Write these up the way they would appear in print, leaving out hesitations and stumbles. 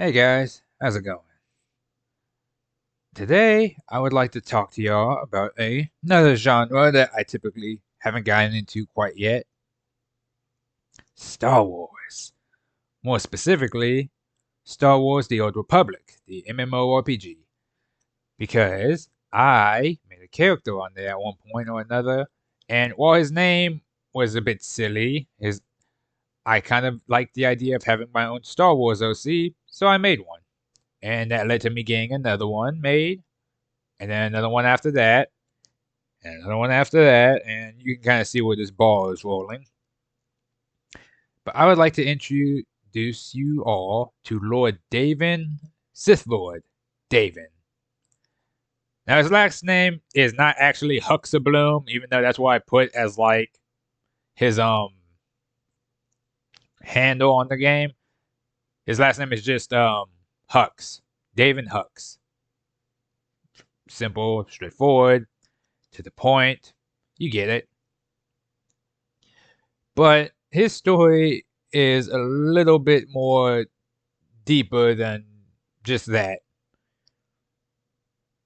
Hey guys, how's it going? Today, I would like to talk to y'all about another genre that I typically haven't gotten into quite yet, Star Wars. More specifically, Star Wars The Old Republic, the MMORPG. Because I made a character on there at one point or another, and while his name was a bit silly, I kind of liked the idea of having my own Star Wars OC, so I made one. And that led to me getting another one made, and then another one after that, and another one after that, and you can kind of see where this ball is rolling. But I would like to introduce you all to Lord Daven, Sith Lord Daven. Now his last name is not actually Huxabloom, even though that's what I put as like his handle on the game. His last name is just Hux, Daven Hux. Simple, straightforward, to the point. You get it. But his story is a little bit more deeper than just that.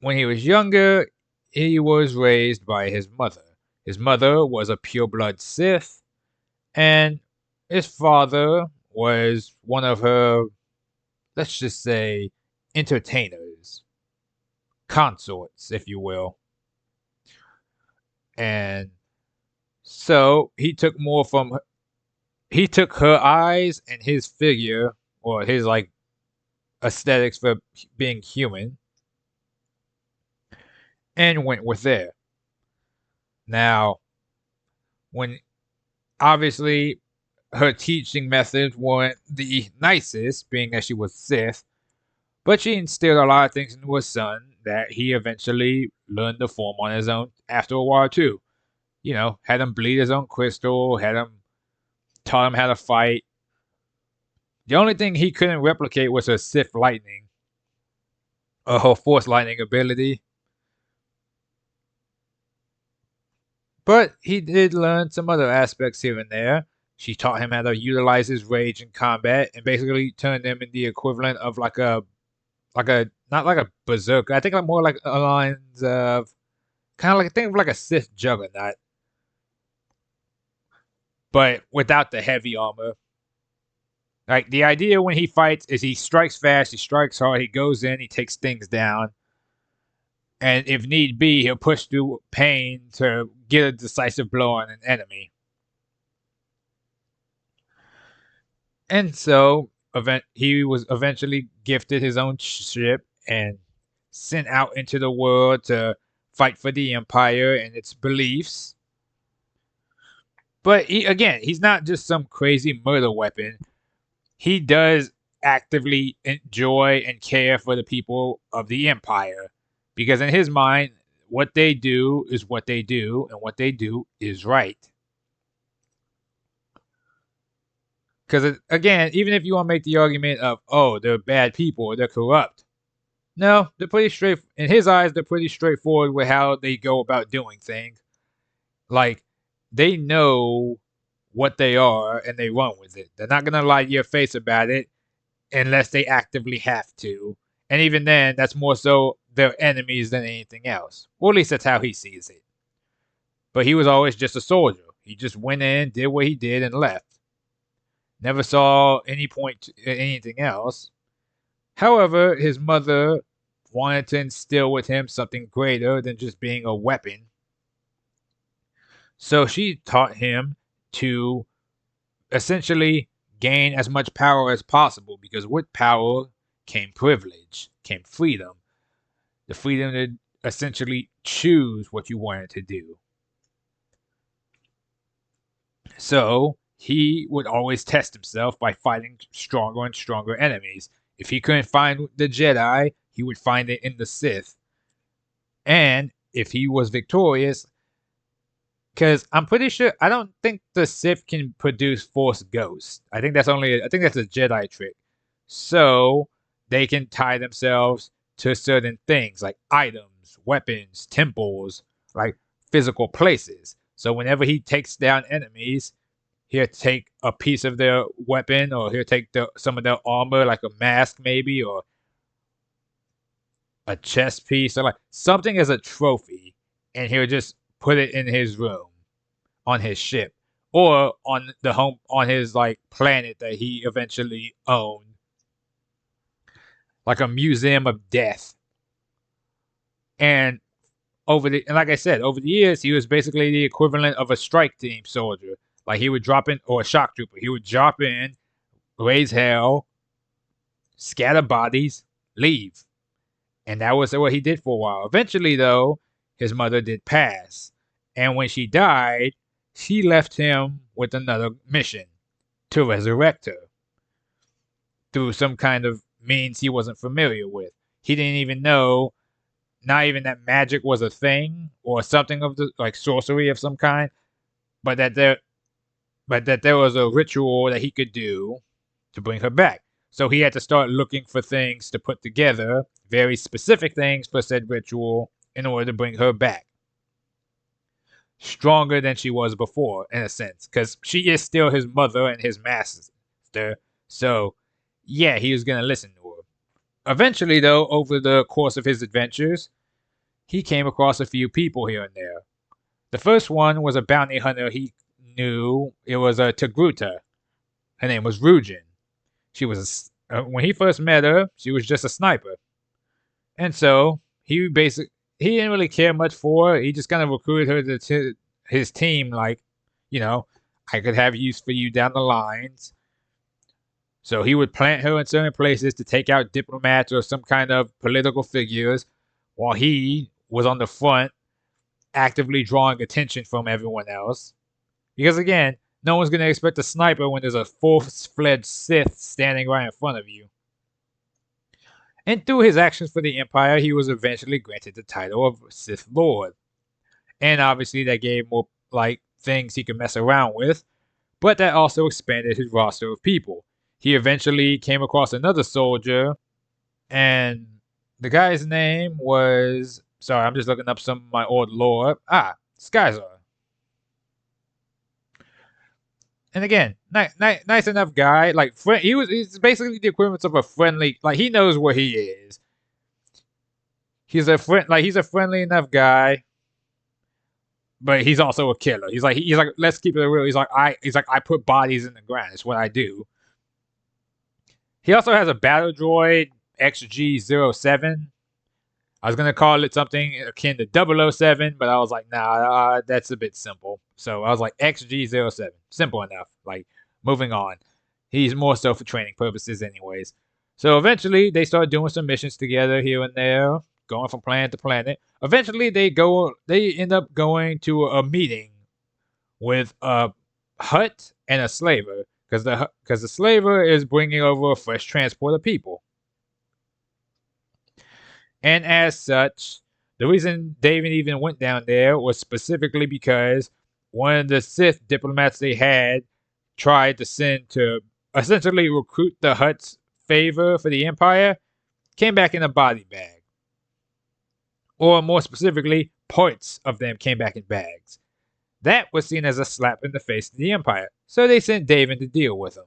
When he was younger, he was raised by his mother. His mother was a pureblood Sith, and his father was one of her, let's just say, entertainers, consorts, if you will. And so he took her eyes and his figure, or his like aesthetics for being human, and went with there. Now, when obviously her teaching methods weren't the nicest, being that she was Sith, but she instilled a lot of things into his son that he eventually learned to form on his own after a while too. You know, had him bleed his own crystal, had him taught him how to fight. The only thing he couldn't replicate was her Sith lightning, or her Force lightning ability. But he did learn some other aspects here and there. She taught him how to utilize his rage in combat and basically turned him into the equivalent of like a not like a berserker. I think like more like a lines of kind of like think of like a Sith juggernaut, but without the heavy armor. Like the idea when he fights is he strikes fast, he strikes hard, he goes in, he takes things down, and if need be, he'll push through pain to get a decisive blow on an enemy. And so he was eventually gifted his own ship and sent out into the world to fight for the Empire and its beliefs. But he's not just some crazy murder weapon. He does actively enjoy and care for the people of the Empire. Because in his mind, what they do is what they do, and what they do is right. Because again, even if you want to make the argument of, oh, they're bad people or they're corrupt, no, they're pretty straight. In his eyes, they're pretty straightforward with how they go about doing things. Like they know what they are and they run with it. They're not gonna lie to your face about it unless they actively have to. And even then, that's more so their enemies than anything else. Or at least that's how he sees it. But he was always just a soldier. He just went in, did what he did, and left. Never saw any point to anything else. However, his mother wanted to instill with him something greater than just being a weapon. So she taught him to essentially gain as much power as possible, because with power came privilege, came freedom. The freedom to essentially choose what you wanted to do. So he would always test himself by fighting stronger and stronger enemies. If he couldn't find the Jedi, he would find it in the Sith. And if he was victorious, because I'm pretty sure I don't think the Sith can produce Force Ghosts. I think that's a Jedi trick. So they can tie themselves to certain things like items, weapons, temples, like physical places. So whenever he takes down enemies, he'll take a piece of their weapon, or he'll take some of their armor, like a mask maybe, or a chest piece, or like something as a trophy, and he'll just put it in his room on his ship, or on his like planet that he eventually owned, like a museum of death. And and like I said, over the years, he was basically the equivalent of a strike team soldier. Like he would drop in, or a shock trooper. He would drop in, raise hell, scatter bodies, leave. And that was what he did for a while. Eventually, though, his mother did pass. And when she died, she left him with another mission to resurrect her through some kind of means he wasn't familiar with. He didn't even know, not even that magic was a thing or something of the like sorcery of some kind, but that there was a ritual that he could do to bring her back. So he had to start looking for things to put together, very specific things for said ritual, in order to bring her back. Stronger than she was before, in a sense, because she is still his mother and his master. So, yeah, he was going to listen to her. Eventually, though, over the course of his adventures, he came across a few people here and there. The first one was a bounty hunter he knew. It was a Togruta. Her name was Rujin. She was when he first met her, she was just a sniper, and so he didn't really care much for her. He just kind of recruited her to his team, like, I could have use for you down the lines. So he would plant her in certain places to take out diplomats or some kind of political figures, while he was on the front, actively drawing attention from everyone else. Because again, no one's going to expect a sniper when there's a full-fledged Sith standing right in front of you. And through his actions for the Empire, he was eventually granted the title of Sith Lord. And obviously that gave more things he could mess around with, but that also expanded his roster of people. He eventually came across another soldier, and the guy's name was... Sorry, I'm just looking up some of my old lore. Skyzar. And again, nice enough guy. He's basically the equivalent of a friendly. Like, he knows where he is. He's a friendly enough guy, but he's also a killer. He's like, let's keep it real. He's like, I put bodies in the ground. It's what I do. He also has a battle droid, XG-07. I was gonna call it something akin to 007, but I was like, nah, that's a bit simple. So I was like, XG-07, simple enough. Like, moving on. He's more so for training purposes, anyways. So eventually, they start doing some missions together here and there, going from planet to planet. Eventually, they end up going to a meeting with a Hutt and a slaver, because the slaver is bringing over a fresh transport of people. And as such, the reason Daven even went down there was specifically because one of the Sith diplomats they had tried to send to essentially recruit the Hutt's favor for the Empire came back in a body bag. Or more specifically, parts of them came back in bags. That was seen as a slap in the face to the Empire, so they sent Daven to deal with him.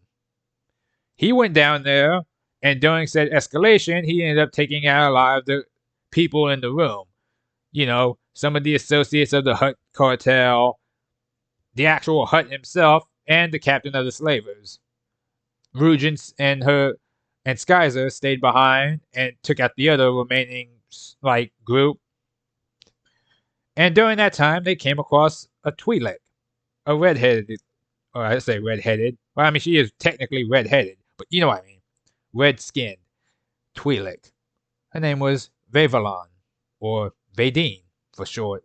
He went down there, and during said escalation, he ended up taking out a lot of the people in the room. Some of the associates of the Hutt cartel, the actual Hutt himself, and the captain of the slavers. Rujin and Skyzer stayed behind and took out the other remaining group. And during that time, they came across a Twi'lek, a redheaded, or I say redheaded. Well, I mean, she is technically redheaded, but you know what I mean. Red-skinned Twi'lek. Her name was Vavalon, or Vadine for short.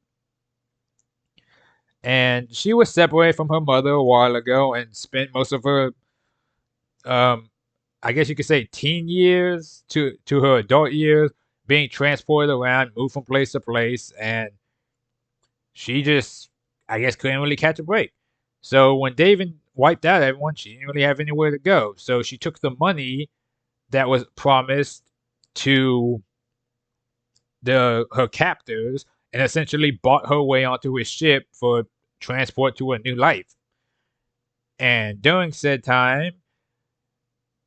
And she was separated from her mother a while ago and spent most of her, I guess you could say, teen years to her adult years being transported around, moved from place to place, and she just, I guess, couldn't really catch a break. So when Daven wiped out everyone, she didn't really have anywhere to go. So she took the money that was promised to her captors and essentially bought her way onto his ship for transport to a new life. And during said time,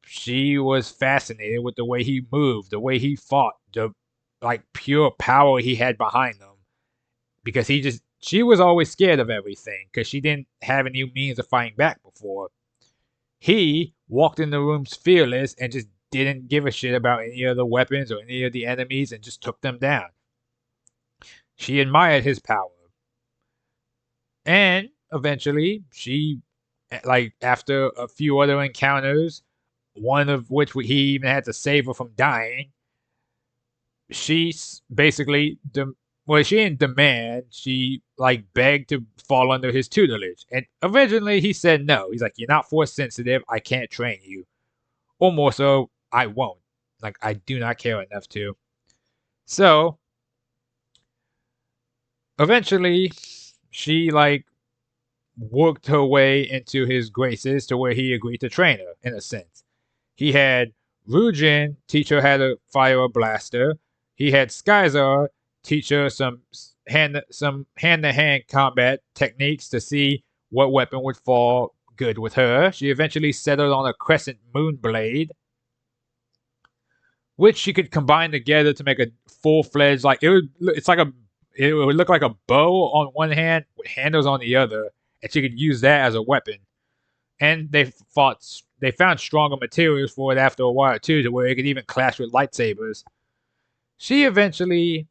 she was fascinated with the way he moved, the way he fought, the pure power he had behind him. Because she was always scared of everything because she didn't have any means of fighting back before. He walked in the rooms fearless and just didn't give a shit about any of the weapons or any of the enemies and just took them down. She admired his power. And eventually, she, after a few other encounters, one of which he even had to save her from dying, she basically, she didn't demand, she begged to fall under his tutelage. And originally he said no. He's like, you're not force sensitive, I can't train you. Or more so, I won't. I do not care enough to. So, eventually, she worked her way into his graces to where he agreed to train her, in a sense. He had Rujin teach her how to fire a blaster. He had Skyzar teach her some hand-to-hand combat techniques to see what weapon would fall good with her. She eventually settled on a crescent moon blade, which she could combine together to make a full-fledged, it would look like a bow on one hand with handles on the other, and she could use that as a weapon. And they found stronger materials for it after a while too, to where it could even clash with lightsabers. She eventually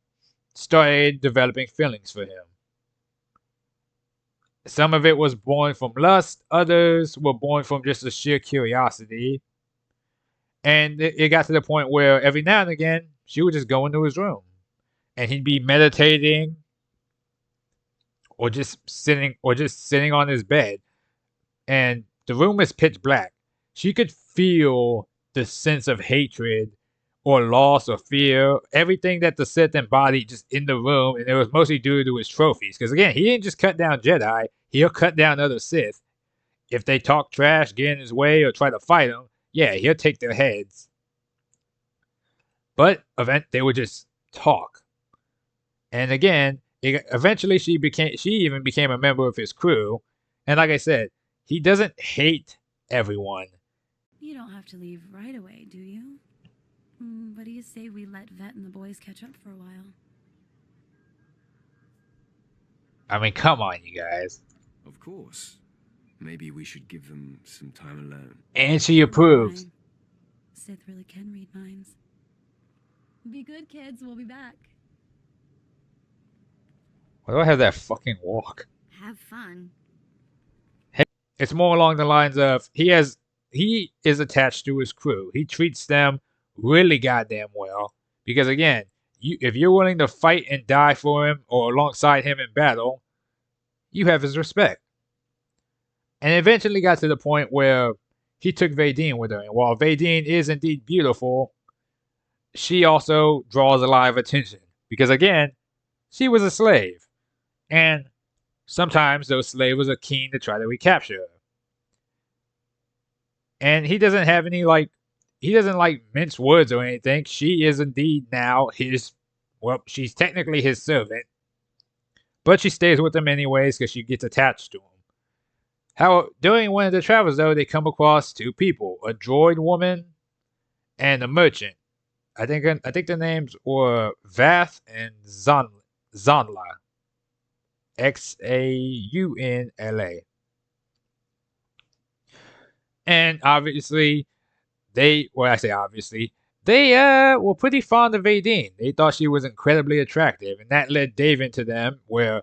started developing feelings for him. Some of it was born from lust, others were born from just a sheer curiosity. And it got to the point where every now and again, she would just go into his room. And he'd be meditating or just sitting on his bed. And the room was pitch black. She could feel the sense of hatred or loss or fear, everything that the Sith embodied just in the room, and it was mostly due to his trophies. Because again, he didn't just cut down Jedi, he'll cut down other Sith. If they talk trash, get in his way, or try to fight him, yeah, he'll take their heads. But they would just talk. And again, eventually she even became a member of his crew. And like I said, he doesn't hate everyone. You don't have to leave right away, do you? What do you say we let Vet and the boys catch up for a while? I mean, come on, you guys. Of course. Maybe we should give them some time alone. And she approves. Sith really can read minds. Be good, kids. We'll be back. Why do I have that fucking walk? Have fun. It's more along the lines of he is attached to his crew. He treats them really goddamn well. Because again, if you're willing to fight and die for him or alongside him in battle, you have his respect. And it eventually got to the point where he took Vadine with her. And while Vadine is indeed beautiful, she also draws a lot of attention. Because again, she was a slave. And sometimes those slavers are keen to try to recapture her. And he doesn't have any he doesn't mince words or anything. She is indeed now she's technically his servant. But she stays with him anyways because she gets attached to him. During one of the travels though, they come across two people, a droid woman and a merchant. I think the names were Vath and Zanla. Xaunla. And obviously, they were pretty fond of Vadine. They thought she was incredibly attractive, and that led Daven to them, where,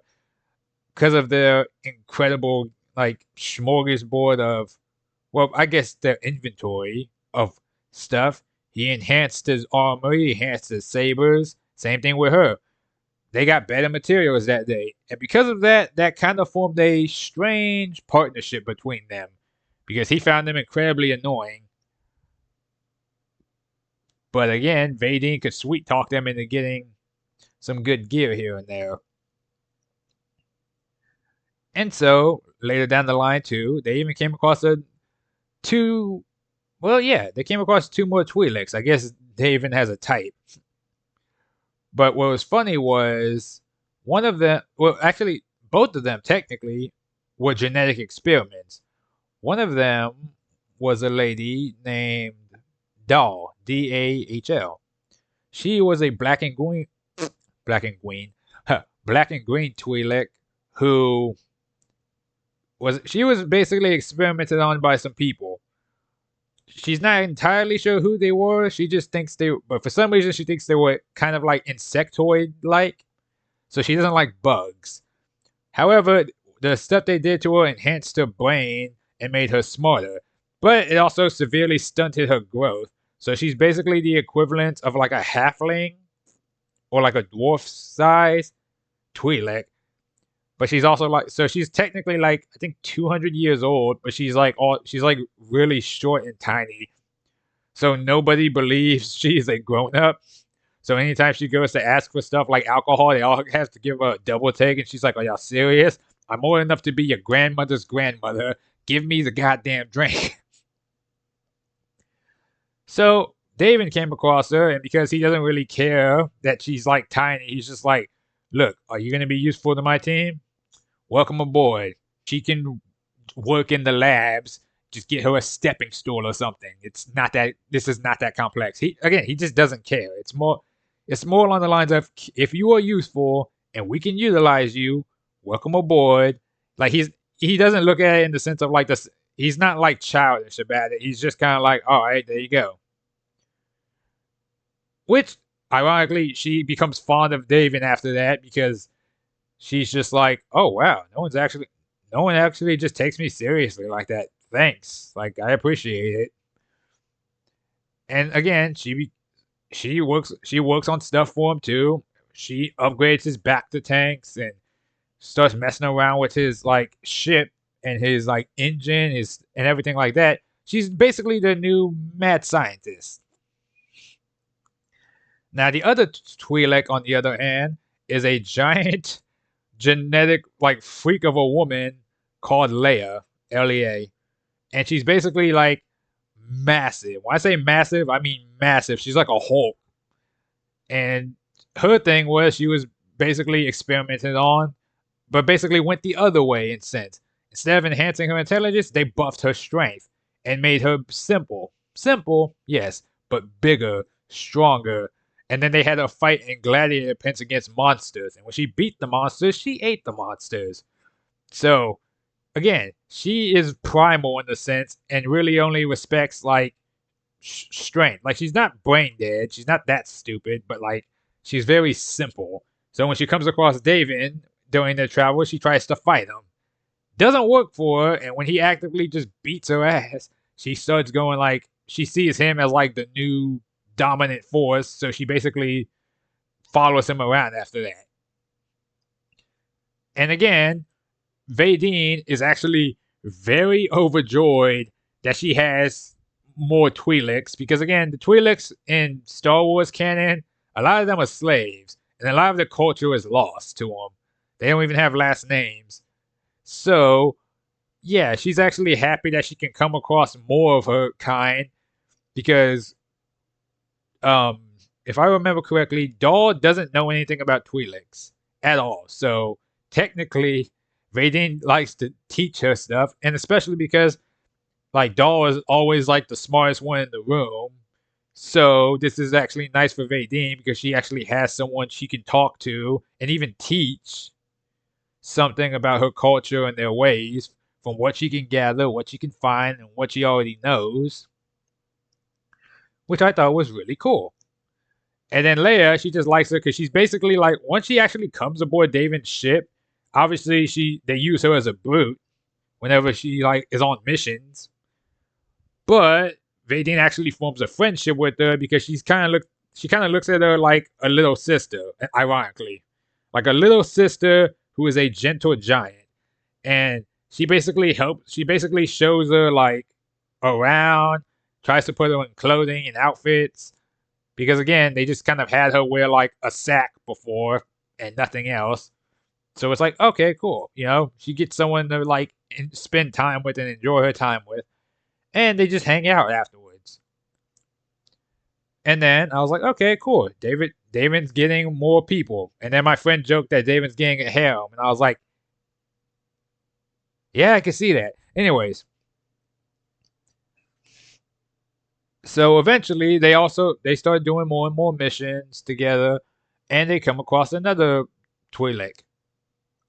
because of their incredible, smorgasbord of, their inventory of stuff, he enhanced his armor, he enhanced his sabers. Same thing with her. They got better materials that day. And because of that, that kind of formed a strange partnership between them. Because he found them incredibly annoying. But again, Vadine could sweet talk them into getting some good gear here and there. And so, later down the line too, they even came across two more Twi'leks. I guess Daven has a type. But what was funny was both of them technically were genetic experiments. One of them was a lady named Dahl, Dahl. She was a black and green, black and green Twi'lek who she was basically experimented on by some people. She's not entirely sure who they were. She just thinks but for some reason she thinks they were kind of like insectoid-like. So she doesn't like bugs. However, the stuff they did to her enhanced her brain and made her smarter, but it also severely stunted her growth. So she's basically the equivalent of like a halfling or like a dwarf size Twi'lek. But she's also so she's technically like I think 200 years old, but she's like really short and tiny. So nobody believes she's a grown up. So anytime she goes to ask for stuff like alcohol, they all have to give her a double take, and she's like, "Are y'all serious? I'm old enough to be your grandmother's grandmother. Give me the goddamn drink." So David came across her, and because he doesn't really care that she's like tiny, he's just like, "Look, are you gonna be useful to my team? Welcome aboard. She can work in the labs. Just get her a stepping stool or something. This is not that complex." He just doesn't care. It's more along the lines of, if you are useful and we can utilize you, welcome aboard. Like he doesn't look at it in the sense of like this. He's not like childish about it. He's just kind of like, all right, there you go. Which, ironically, she becomes fond of David after that because she's just like, oh wow, no one actually just takes me seriously like that. Thanks, like I appreciate it. And again, she works on stuff for him too. She upgrades his bacta tanks and starts messing around with his like ship and his like engine and everything like that. She's basically the new mad scientist. Now the other Twi'lek, on the other hand, is a giant genetic like freak of a woman called Leia, Lea, and she's basically like massive. When I say massive, I mean massive. She's like a Hulk, and her thing was she was basically experimented on, but basically went the other way in sense. Instead of enhancing her intelligence, they buffed her strength and made her simple. Simple, yes, but bigger, stronger. And then they had her fight in gladiator pits against monsters. And when she beat the monsters, she ate the monsters. So, again, she is primal in the sense and really only respects, like, strength. Like, she's not brain dead. She's not that stupid, but, like, she's very simple. So when she comes across David during their travel, she tries to fight him. Doesn't work for her, and when he actively just beats her ass, she starts going like, she sees him as like the new dominant force, so she basically follows him around after that. And again, Vadine is actually very overjoyed that she has more Twi'leks, because again, the Twi'leks in Star Wars canon, a lot of them are slaves, and a lot of the culture is lost to them. They don't even have last names. So, yeah, she's actually happy that she can come across more of her kind because, if I remember correctly, Dahl doesn't know anything about Twi'leks at all. So, technically, Vadine likes to teach her stuff, and especially because, like, Dahl is always, like, the smartest one in the room. So, this is actually nice for Vadine because she actually has someone she can talk to and even teach something about her culture and their ways from what she can gather, what she can find, and what she already knows, which I thought was really cool. And then Leia, she just likes her because she's basically like, once she actually comes aboard David's ship, obviously they use her as a brute whenever she like is on missions. But Vadine actually forms a friendship with her because she kind of looks at her like a little sister, ironically, like a little sister who is a gentle giant, and she basically shows her like around, tries to put her in clothing and outfits, because again, they just kind of had her wear like a sack before and nothing else. So it's like, okay, cool, she gets someone to like spend time with and enjoy her time with, and they just hang out afterwards. And then I was like, okay, cool. David's getting more people. And then my friend joked that David's getting a harem. And I was like, yeah, I can see that. Anyways, So eventually, they start doing more and more missions together, and they come across another Twi'lek.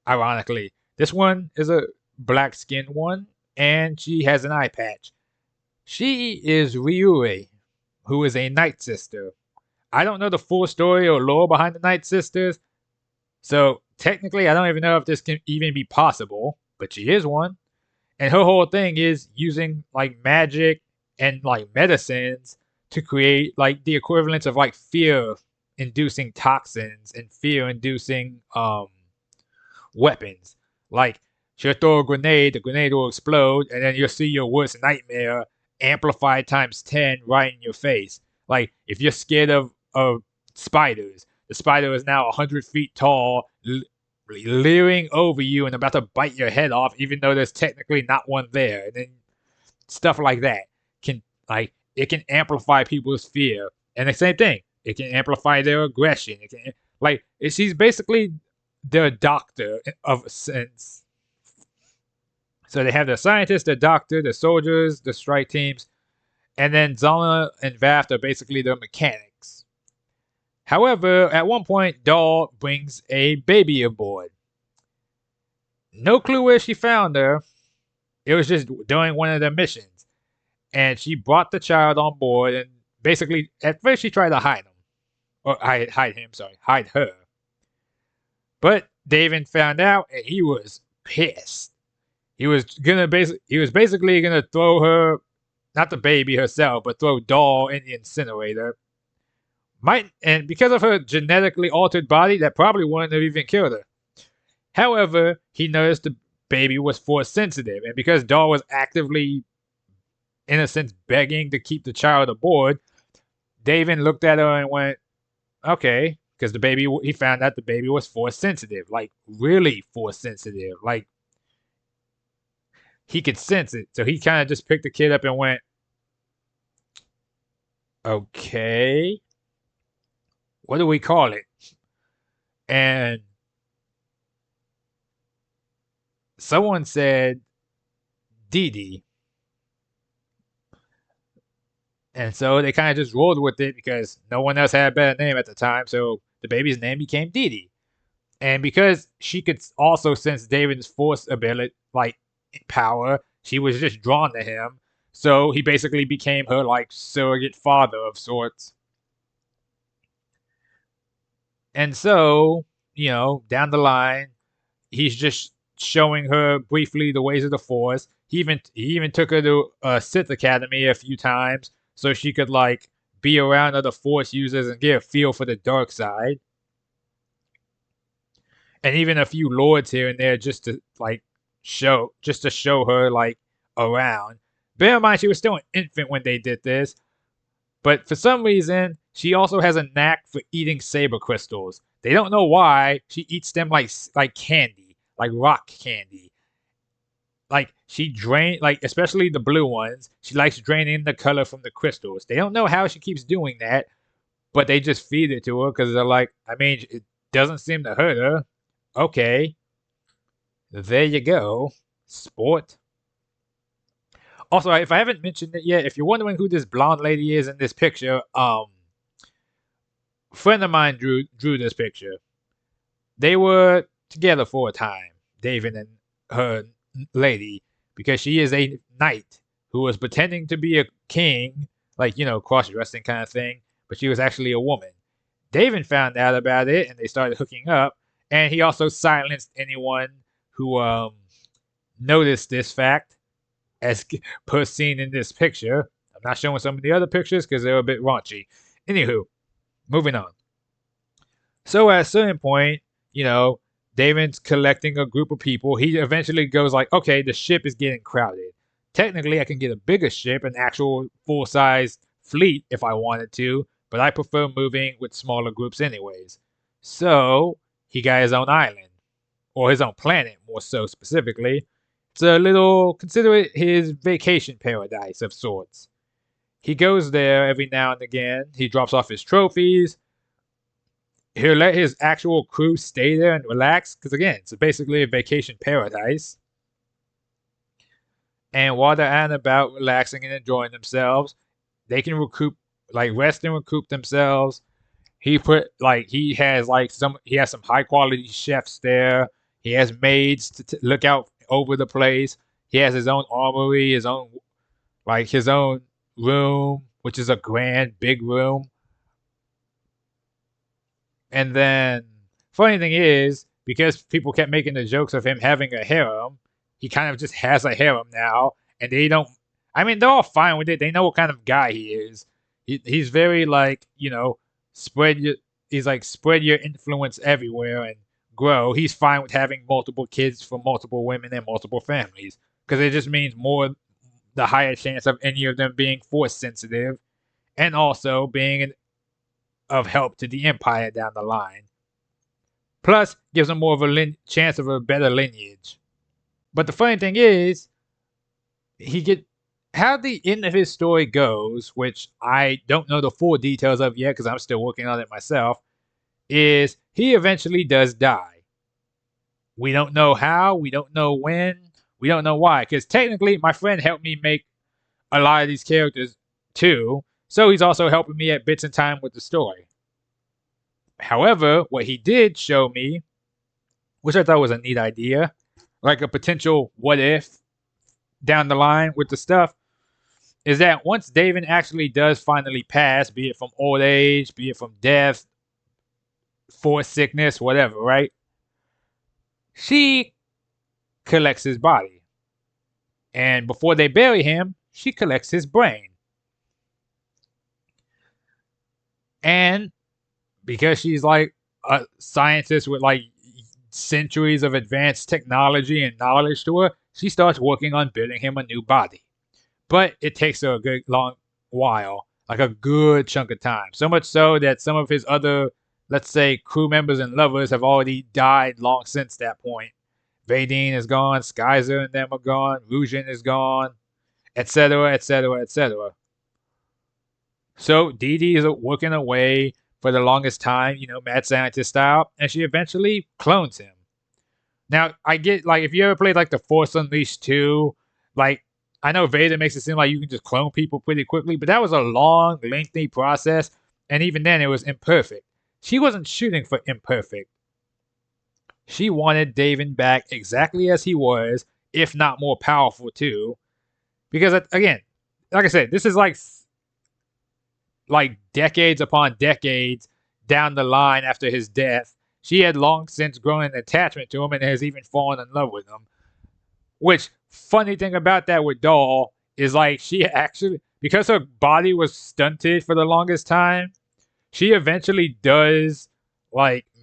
Ironically, this one is a black-skinned one, and she has an eye patch. She is Ryue, who is a Night Sister. I don't know the full story or lore behind the Night Sisters, so technically, I don't even know if this can even be possible. But she is one, and her whole thing is using like magic and like medicines to create like the equivalent of like fear-inducing toxins and fear-inducing weapons. Like she'll throw a grenade, the grenade will explode, and then you'll see your worst nightmare amplified times 10 right in your face. Like if you're scared of spiders, the spider is now 100 feet tall, leering over you and about to bite your head off, even though there's technically not one there. And then stuff like that can like it can amplify people's fear. And the same thing, it can amplify their aggression. It can she's basically their doctor of a sense. So they have the scientists, the doctor, the soldiers, the strike teams, and then Zana and Vaft are basically their mechanics. However, at one point, Dahl brings a baby aboard. No clue where she found her. It was just during one of their missions. And she brought the child on board, and basically, at first she tried to hide him. Or hide her. But Daven found out, and he was pissed. He was basically gonna throw her, not the baby herself, but throw Dahl in the incinerator. And because of her genetically altered body, that probably wouldn't have even killed her. However, he noticed the baby was force sensitive, and because Dahl was actively, in a sense, begging to keep the child aboard, Daven looked at her and went, okay, because he found out the baby was force sensitive, like really force sensitive, like he could sense it. So he kind of just picked the kid up and went, okay, what do we call it? And someone said Dee Dee. And so they kind of just rolled with it because no one else had a better name at the time. So the baby's name became Dee Dee. And because she could also sense David's force ability, like power, she was just drawn to him. So he basically became her like surrogate father of sorts. And so, down the line, he's just showing her briefly the ways of the Force. He even took her to a Sith Academy a few times so she could like be around other Force users and get a feel for the dark side. And even a few lords here and there just to show her like around. Bear in mind she was still an infant when they did this, but for some reason she also has a knack for eating saber crystals. They don't know why she eats them like candy, like rock candy. Like she especially the blue ones. She likes draining the color from the crystals. They don't know how she keeps doing that, but they just feed it to her because they're like, I mean, it doesn't seem to hurt her. Okay, there you go, sport. Also, if I haven't mentioned it yet, if you're wondering who this blonde lady is in this picture, a friend of mine drew this picture. They were together for a time, David and her lady, because she is a knight who was pretending to be a king, like, cross-dressing kind of thing, but she was actually a woman. David found out about it, and they started hooking up, and he also silenced anyone who noticed this fact, as per seen in this picture. I'm not showing some of the other pictures because they're a bit raunchy. Anywho, moving on. So at a certain point, David's collecting a group of people. He eventually goes like, okay, the ship is getting crowded. Technically, I can get a bigger ship, an actual full-size fleet if I wanted to, but I prefer moving with smaller groups anyways. So he got his own island, or his own planet more so specifically. Consider it his vacation paradise of sorts. He goes there every now and again. He drops off his trophies. He'll let his actual crew stay there and relax, because again, it's basically a vacation paradise. And while they're out and about relaxing and enjoying themselves, they can rest and recoup themselves. He has some high quality chefs there. He has maids to look out over the place. He has his own armory, his own room, which is a grand big room. And then funny thing is, because people kept making the jokes of him having a harem, he kind of just has a harem now, and they don't. I mean, they're all fine with it. They know what kind of guy he is. He's very spread your. He's like spread your influence everywhere and grow. He's fine with having multiple kids from multiple women and multiple families because it just means the higher chance of any of them being force sensitive, and also being of help to the Empire down the line. Plus, gives them more of a chance of a better lineage. But the funny thing is, how the end of his story goes, which I don't know the full details of yet because I'm still working on it myself, is he eventually does die. We don't know how, we don't know when, we don't know why, because technically my friend helped me make a lot of these characters too, so he's also helping me at bits in time with the story. However, what he did show me, which I thought was a neat idea, like a potential what if down the line with the stuff, is that once Daven actually does finally pass, be it from old age, be it from death, force sickness, whatever, right? She collects his body. And before they bury him, she collects his brain. And because she's like a scientist with like centuries of advanced technology and knowledge to her, she starts working on building him a new body. But it takes her a good long while, like a good chunk of time. So much so that some of his other, let's say, crew members and lovers have already died long since that point. Vadine is gone, Skyzer and them are gone, Rujin is gone, etc., etc., etc. So Dee Dee is working away for the longest time, mad scientist style, and she eventually clones him. Now, I get, if you ever played, The Force Unleashed 2, I know Vader makes it seem like you can just clone people pretty quickly, but that was a long, lengthy process, and even then it was imperfect. She wasn't shooting for imperfect. She wanted Daven back exactly as he was, if not more powerful too, because, again, like I said, this is like decades upon decades down the line after his death. She had long since grown an attachment to him and has even fallen in love with him. Which, funny thing about that with Doll is she actually, because her body was stunted for the longest time, she eventually does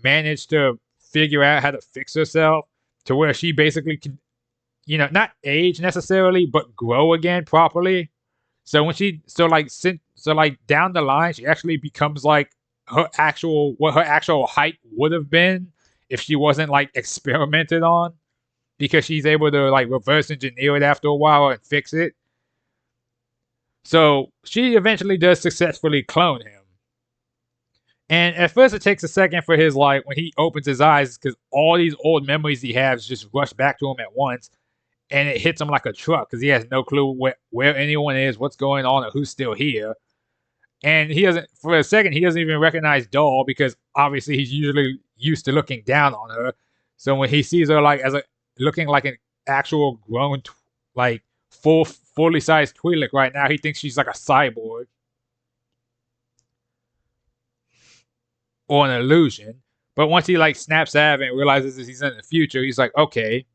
manage to figure out how to fix herself to where she basically can, not age necessarily, but grow again properly. So when down the line, she actually becomes what her actual height would have been if she wasn't experimented on, because she's able to reverse engineer it after a while and fix it. So she eventually does successfully clone him. And at first it takes a second for his when he opens his eyes, because all these old memories he has just rush back to him at once. And it hits him like a truck because he has no clue where anyone is, what's going on, or who's still here. And for a second, he doesn't even recognize Doll because obviously he's usually used to looking down on her. So when he sees her looking like an actual grown, fully sized Twi'lek right now, he thinks she's like a cyborg or an illusion. But once he snaps out of it and realizes that he's in the future, he's like, okay,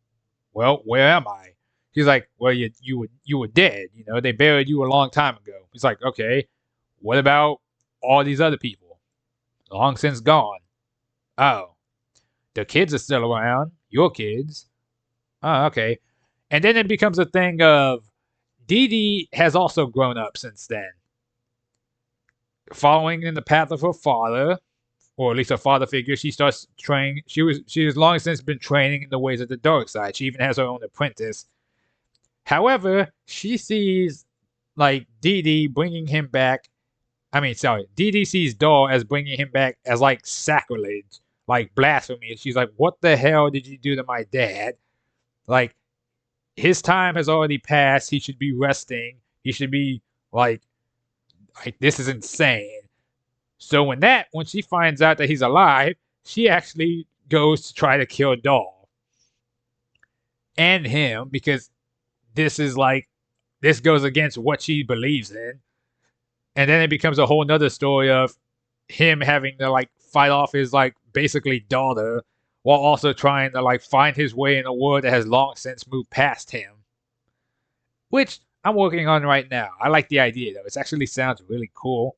well, where am I? He's like, well, you were dead. They buried you a long time ago. He's like, okay, what about all these other people? Long since gone. Oh, the kids are still around. Your kids. Oh, okay. And then it becomes a thing of Dee Dee has also grown up since then. Following in the path of her father, or at least her father figure, she starts training. She has long since been training in the ways of the dark side. She even has her own apprentice. However, she sees Dee Dee bringing him back. Dee Dee sees Doll as bringing him back as sacrilege, blasphemy. She's like, what the hell did you do to my dad? His time has already passed. He should be resting. He should be Like, this is insane. So when she finds out that he's alive, she actually goes to try to kill Doll and him, because this is like, this goes against what she believes in. And then it becomes a whole nother story of him having to like fight off his like basically daughter, while also trying to like find his way in a world that has long since moved past him. Which I'm working on right now. I like the idea though. It actually sounds really cool.